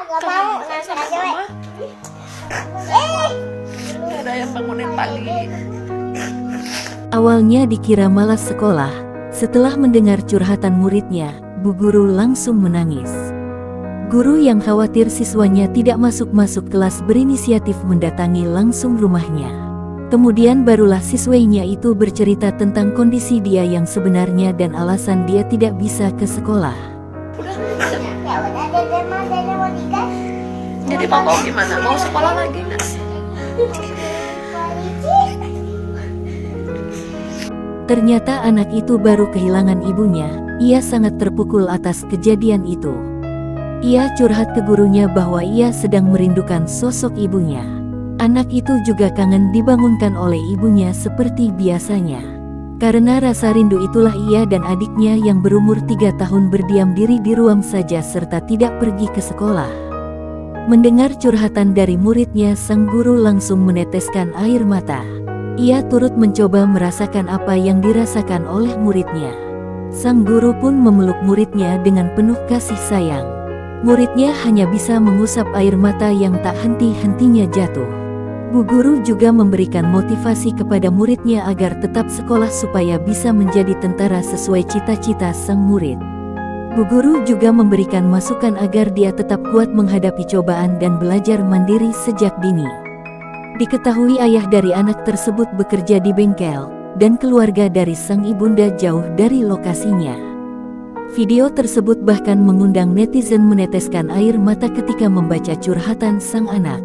Gak mau, ngasih aja weh. Nggak ada yang bangunin pagi. Awalnya dikira malas sekolah, setelah mendengar curhatan muridnya, Bu Guru langsung menangis. Guru yang khawatir siswanya tidak masuk kelas berinisiatif mendatangi langsung rumahnya. Kemudian barulah siswanya itu bercerita tentang kondisi dia yang sebenarnya dan alasan dia tidak bisa ke sekolah. Ya udah, Dede mau nikah. Jadi papa gimana? Mau sekolah lagi nggak? Ternyata anak itu baru kehilangan ibunya. Ia sangat terpukul atas kejadian itu. Ia curhat ke gurunya bahwa ia sedang merindukan sosok ibunya. Anak itu juga kangen dibangunkan oleh ibunya seperti biasanya. Karena rasa rindu itulah ia dan adiknya yang berumur 3 tahun berdiam diri di ruang saja serta tidak pergi ke sekolah. Mendengar curhatan dari muridnya, sang guru langsung meneteskan air mata. Ia turut mencoba merasakan apa yang dirasakan oleh muridnya. Sang guru pun memeluk muridnya dengan penuh kasih sayang. Muridnya hanya bisa mengusap air mata yang tak henti-hentinya jatuh. Bu Guru juga memberikan motivasi kepada muridnya agar tetap sekolah supaya bisa menjadi tentara sesuai cita-cita sang murid. Bu Guru juga memberikan masukan agar dia tetap kuat menghadapi cobaan dan belajar mandiri sejak dini. Diketahui ayah dari anak tersebut bekerja di bengkel, dan keluarga dari sang ibunda jauh dari lokasinya. Video tersebut bahkan mengundang netizen meneteskan air mata ketika membaca curhatan sang anak.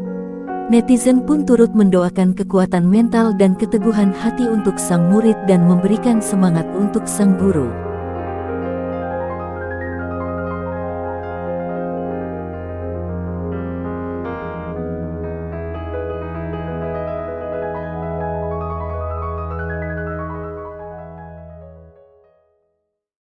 Netizen pun turut mendoakan kekuatan mental dan keteguhan hati untuk sang murid dan memberikan semangat untuk sang guru.